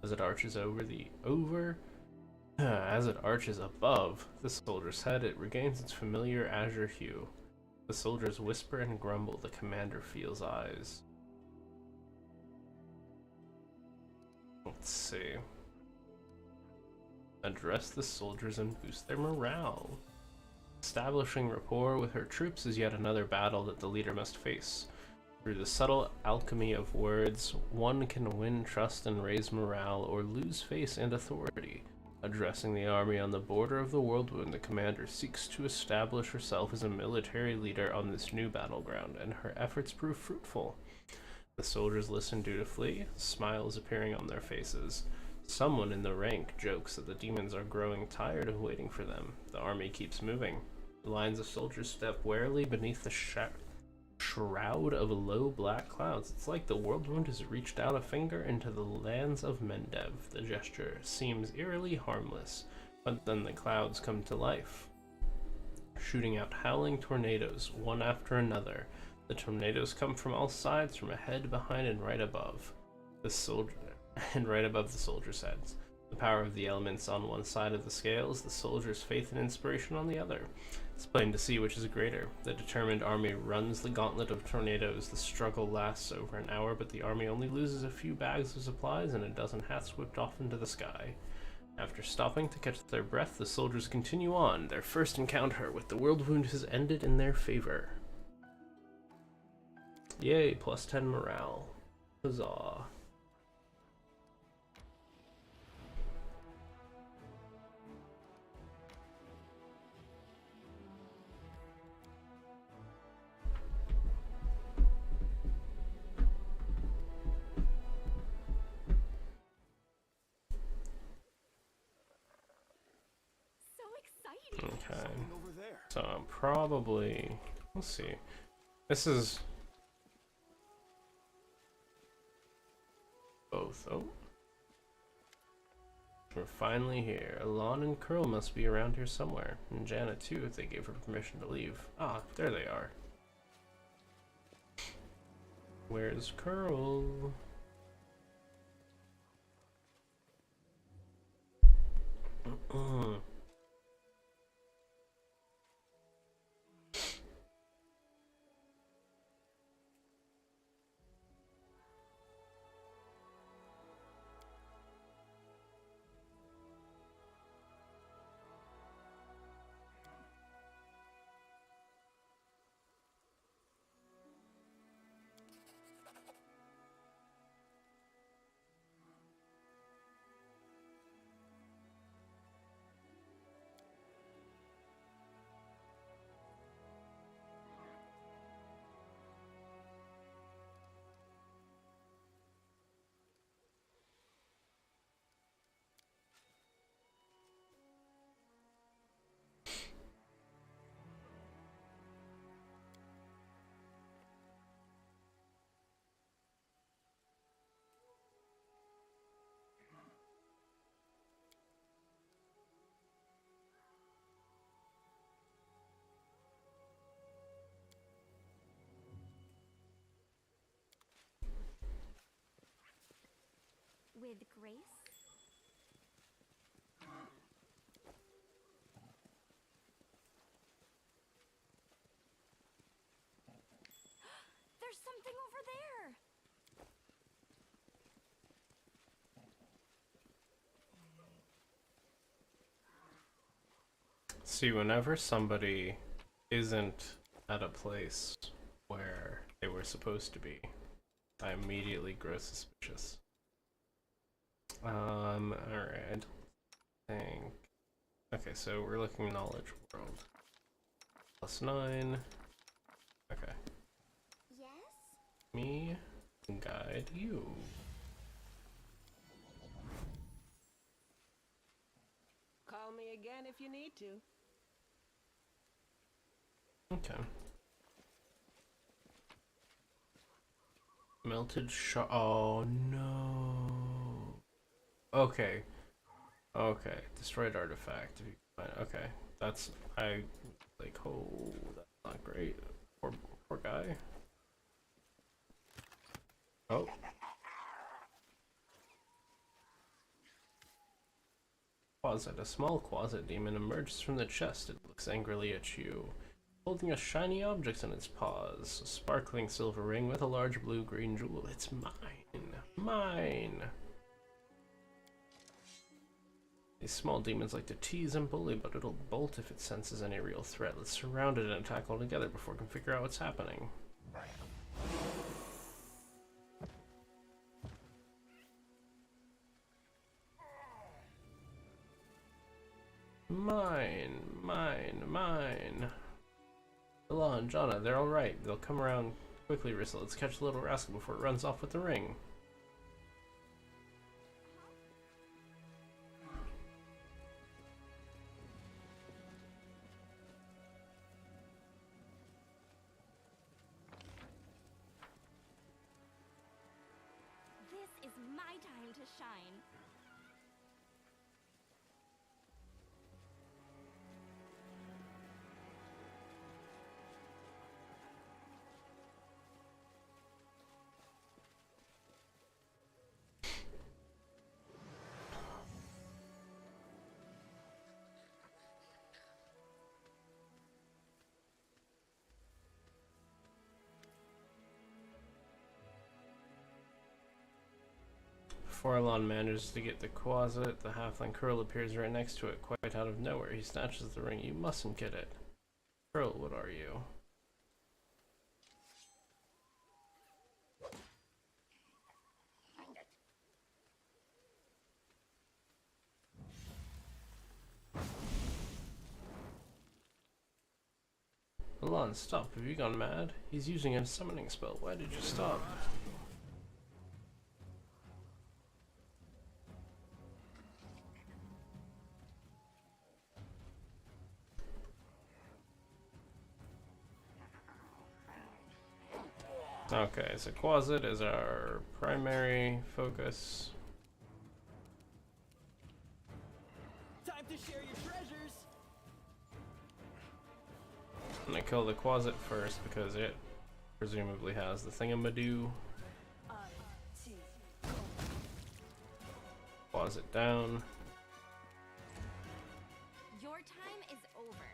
Speaker 1: As it arches as it arches above the soldier's head, it regains its familiar azure hue. The soldiers whisper and grumble, the commander feels eyes. Let's see. Address the soldiers and boost their morale. Establishing rapport with her troops is yet another battle that the leader must face. Through the subtle alchemy of words, one can win trust and raise morale, or lose face and authority. Addressing the army on the border of the world wound, the commander seeks to establish herself as a military leader on this new battleground, and her efforts prove fruitful. The soldiers listen dutifully, smiles appearing on their faces. Someone in the rank jokes that the demons are growing tired of waiting for them. The army keeps moving. The lines of soldiers step warily beneath the shroud of low black clouds. It's like the world wound has reached out a finger into the lands of Mendev. The gesture seems eerily harmless, but then the clouds come to life, shooting out howling tornadoes, one after another. The tornadoes come from all sides, from ahead, behind, and right above the soldiers' heads. The power of the elements on one side of the scales, the soldiers' faith and inspiration on the other. It's plain to see which is greater. The determined army runs the gauntlet of tornadoes. The struggle lasts over an hour, but the army only loses a few bags of supplies and a dozen hats whipped off into the sky. After stopping to catch their breath, the soldiers continue on. Their first encounter with the world wound has ended in their favor. Yay, plus 10 morale. Huzzah.
Speaker 2: So exciting.
Speaker 1: Okay.
Speaker 4: Something over there.
Speaker 1: So I'm probably... Let's see. This is... both. Oh. We're finally here. Alon and Curl must be around here somewhere. And Janet too, if they gave her permission to leave. Ah, there they are. Where's Curl?
Speaker 2: With grace? There's something over there!
Speaker 1: See, whenever somebody isn't at a place where they were supposed to be, I immediately grow suspicious. Alright. Think. Okay, so we're looking at knowledge world. +9. Okay.
Speaker 2: Yes?
Speaker 1: Me guide you.
Speaker 3: Call me again if you need to.
Speaker 1: Okay. Melted shard. Oh no. Okay. Okay. Destroyed artifact. If you can find. Okay. That's. I. Like, oh, that's not great. Poor guy. Oh. Quasit. A small Quasit demon emerges from the chest. It looks angrily at you, holding a shiny object in its paws. A sparkling silver ring with a large blue-green jewel. It's mine. Mine. These small demons like to tease and bully, but it'll bolt if it senses any real threat. Let's surround it and attack all together before it can figure out what's happening. Mine, mine, mine. Alon, Jonna, they're alright. They'll come around quickly, Rissa. Let's catch the little rascal before it runs off with the ring.
Speaker 2: This is my time to shine.
Speaker 1: Before Alon manages to get the closet, the halfling Curl appears right next to it, quite out of nowhere. He snatches the ring. You mustn't get it. Curl, what are you? Alon, stop. Have you gone mad? He's using a summoning spell. Why did you stop? Okay, so closet is our primary focus.
Speaker 5: Time to share your treasures.
Speaker 1: I'm gonna kill the closet first because it presumably has the thingamadoo. Closet down.
Speaker 2: Your time is over.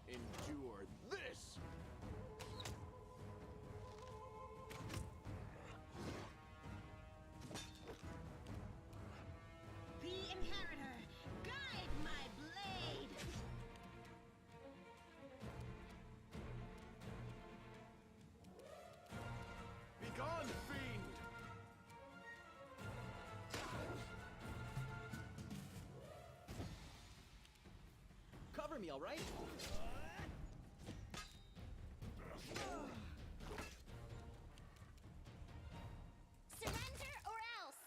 Speaker 4: Endure this!
Speaker 6: The Inheritor, guide my blade!
Speaker 4: Begone, fiend!
Speaker 5: Cover me, all right?
Speaker 2: Surrender or else!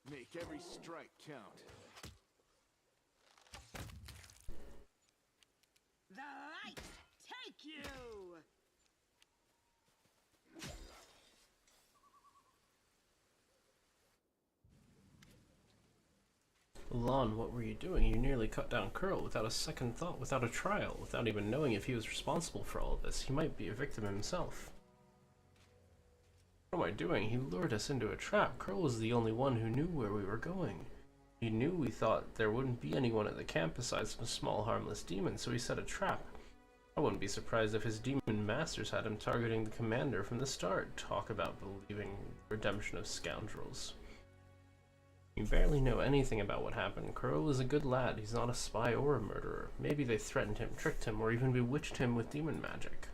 Speaker 4: Make every strike count.
Speaker 6: The light take you!
Speaker 1: Alon, what were you doing? You nearly cut down Curl without a second thought, without a trial, without even knowing if he was responsible for all of this. He might be a victim himself. What am I doing? He lured us into a trap. Curl was the only one who knew where we were going. He knew we thought there wouldn't be anyone at the camp besides some small harmless demons, so he set a trap. I wouldn't be surprised if his demon masters had him targeting the commander from the start. Talk about believing the redemption of scoundrels. You barely know anything about what happened. Curl is a good lad. He's not a spy or a murderer. Maybe they threatened him, tricked him, or even bewitched him with demon magic.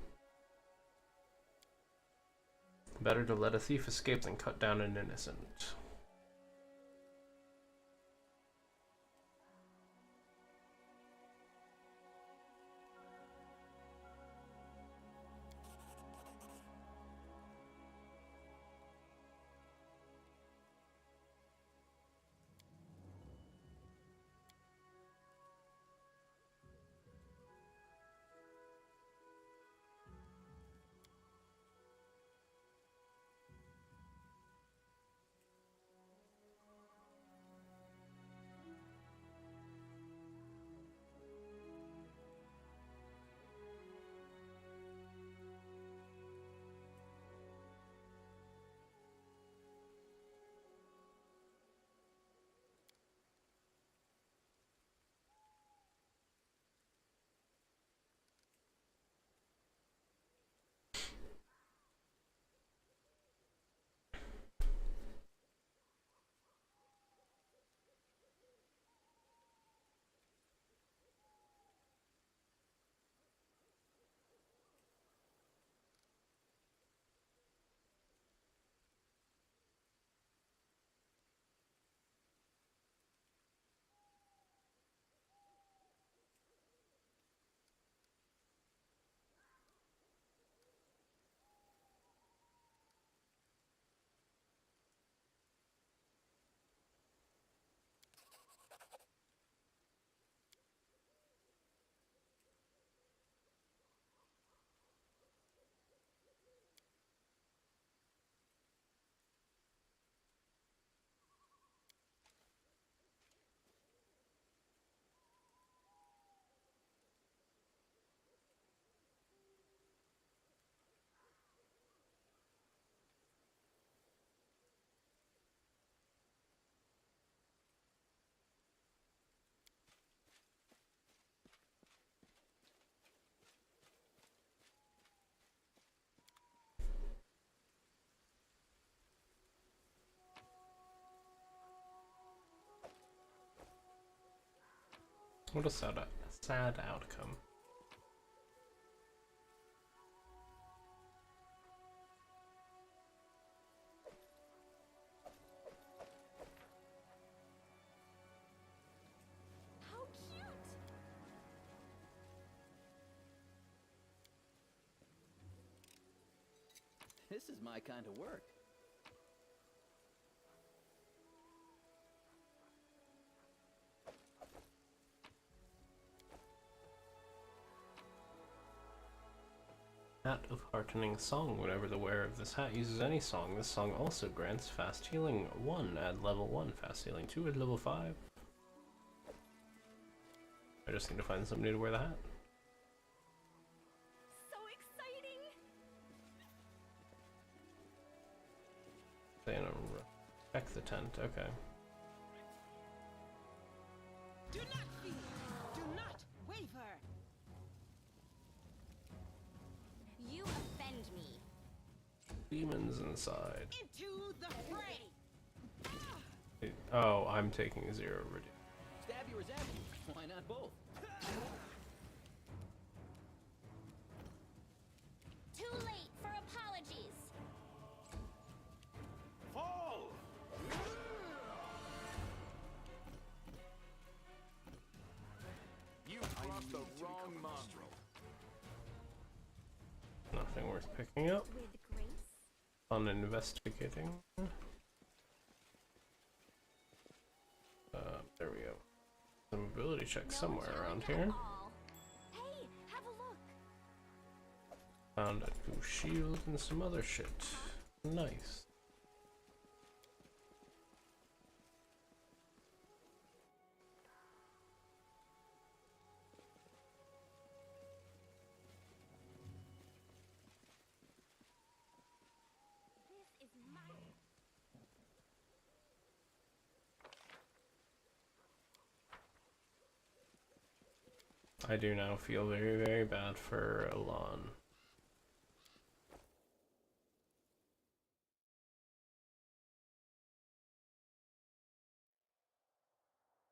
Speaker 1: Better to let a thief escape than cut down an innocent. What a sad outcome.
Speaker 2: How cute!
Speaker 5: This is my kind of work.
Speaker 1: Hat of Heartening Song. Whenever the wearer of this hat uses any song, this song also grants Fast Healing 1 at level 1, Fast Healing 2 at level 5. I just need to find somebody to wear the hat.
Speaker 2: So exciting!
Speaker 1: They respect the tent, okay.
Speaker 6: Do not fear. Do not waver.
Speaker 2: You offend me.
Speaker 1: Demons inside.
Speaker 6: Into the fray.
Speaker 1: Oh, I'm taking 0 reduce.
Speaker 5: Stab you or zap you? Why not both?
Speaker 2: Too late for apologies.
Speaker 4: Fall! You crossed the wrong monster.
Speaker 1: Nothing worth picking up.
Speaker 2: With grace.
Speaker 1: On investigating. There we go. Some ability check somewhere around here.
Speaker 2: Hey, have a look.
Speaker 1: Found a new shield and some other shit. Nice.
Speaker 2: This is my...
Speaker 1: I do now feel very, very bad for Alon.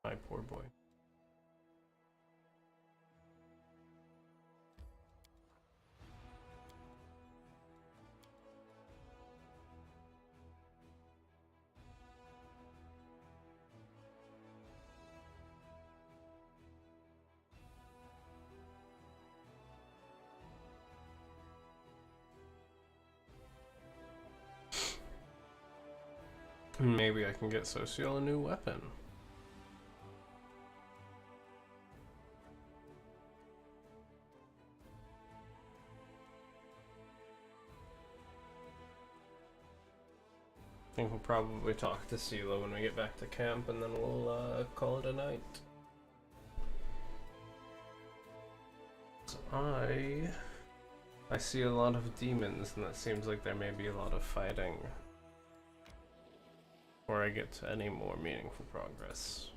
Speaker 1: My poor boy. Maybe I can get Social a new weapon. I think we'll probably talk to Sela when we get back to camp, and then we'll call it a night. So I see a lot of demons, and that seems like there may be a lot of fighting before I get to any more meaningful progress.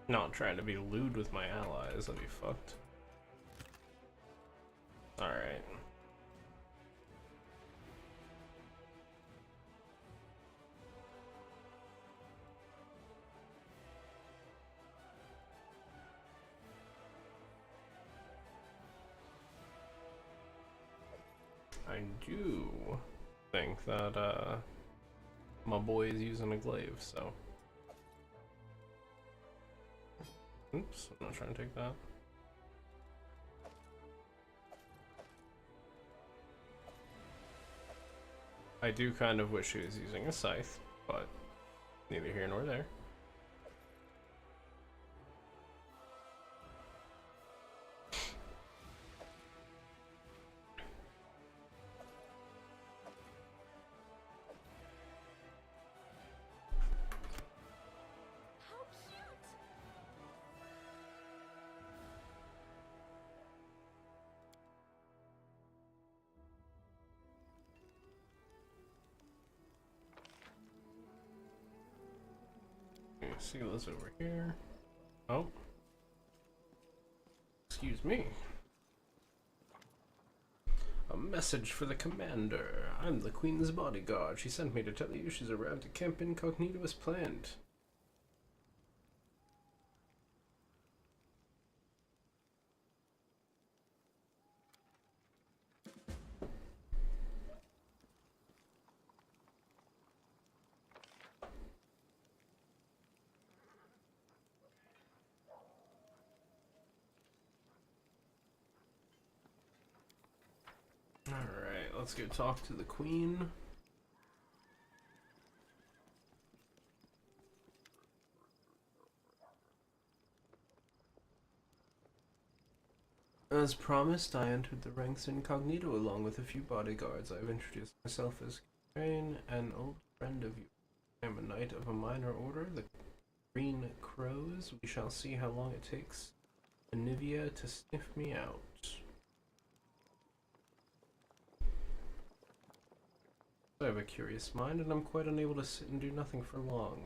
Speaker 1: Not trying to be lewd with my allies, that'd be fucked. Alright. I do think that my boy is using a glaive, so Oops, I'm not trying to take that. I do kind of wish he was using a scythe, but neither here nor there.
Speaker 2: How cute!
Speaker 1: Okay, Sela's over here. Oh. Excuse me. A message for the commander. I'm the Queen's bodyguard. She sent me to tell you she's arrived at Camp Incognito as planned. Alright, let's go talk to the Queen. As promised, I entered the ranks incognito along with a few bodyguards. I've introduced myself as Crane, an old friend of yours. I am a knight of a minor order, the Green Crows. We shall see how long it takes Anivia to sniff me out. I have a curious mind, and I'm quite unable to sit and do nothing for long.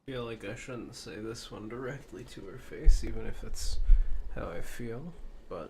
Speaker 1: I feel like I shouldn't say this one directly to her face, even if it's how I feel, but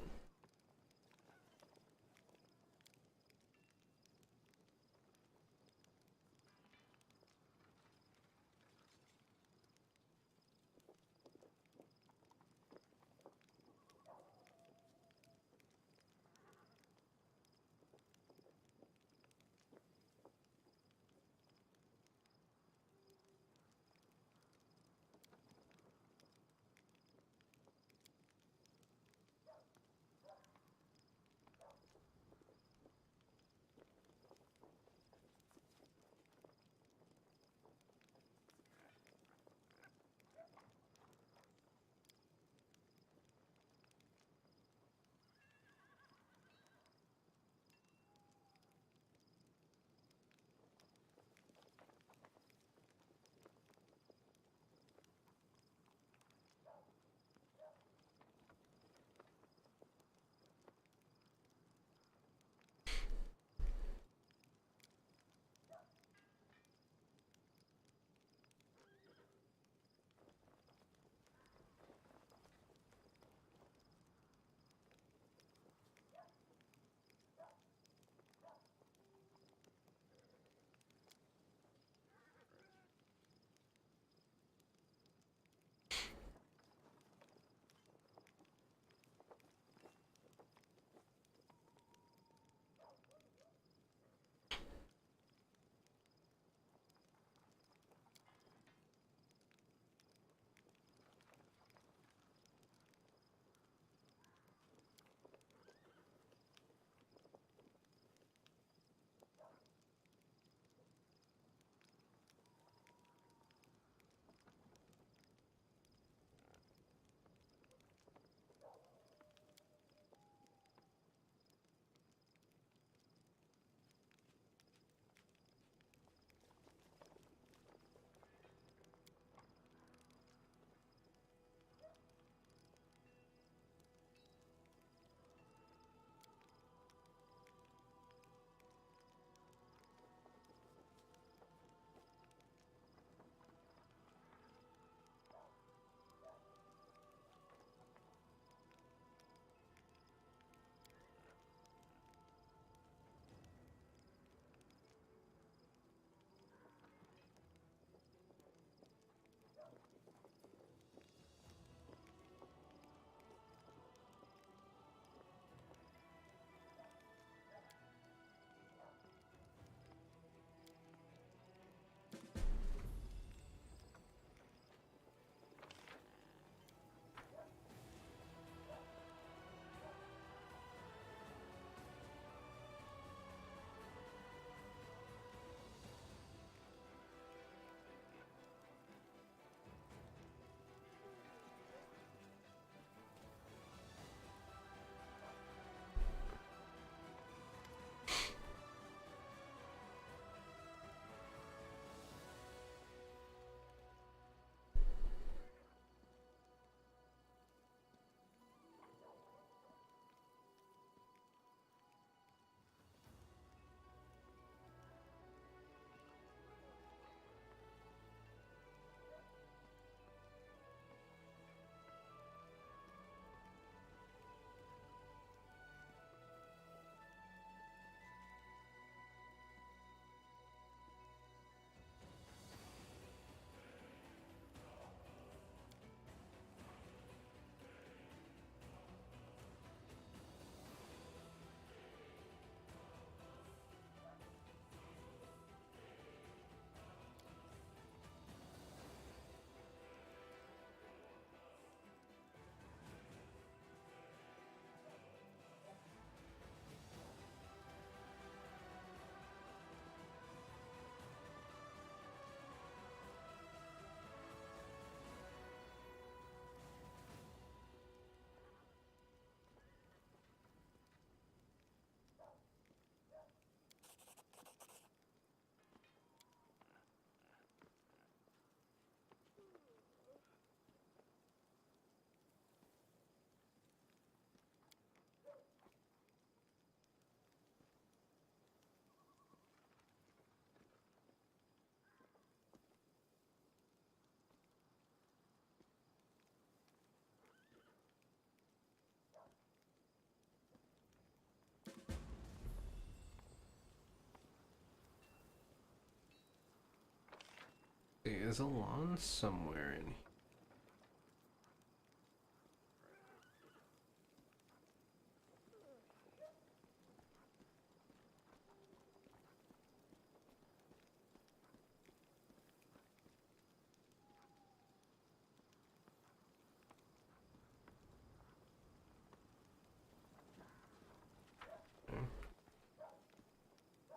Speaker 1: Is Alon somewhere in here?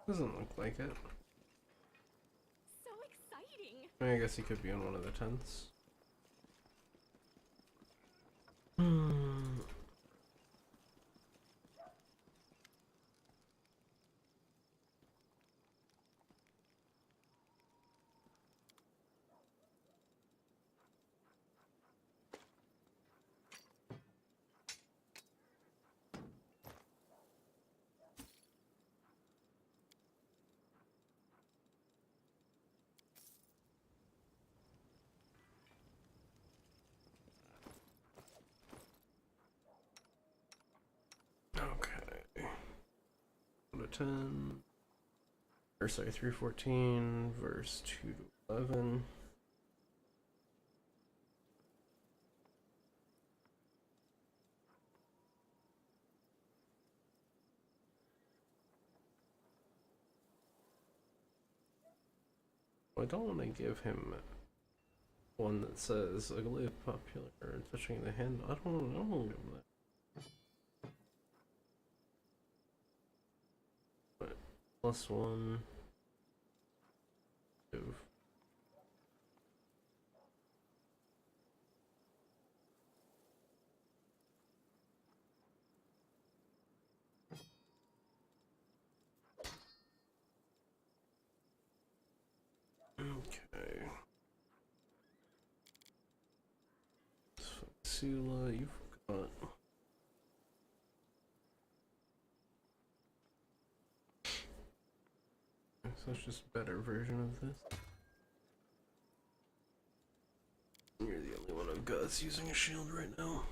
Speaker 1: Doesn't look like it.
Speaker 2: So exciting!
Speaker 1: I guess he could be in one of the tents. Okay. 10. Or sorry, 3:14, verse 2 to 11. I don't want to give him one that says ugly popular or touching the hand. I don't want to give him that. But +1. Give. Okay. Sula, you forgot. So it's just a better version of this. You're the only one I've got that's using a shield right now.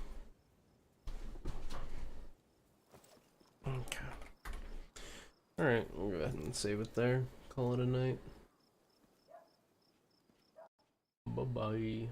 Speaker 1: Okay. Alright, we'll go ahead and save it there. Call it a night. Bye-bye.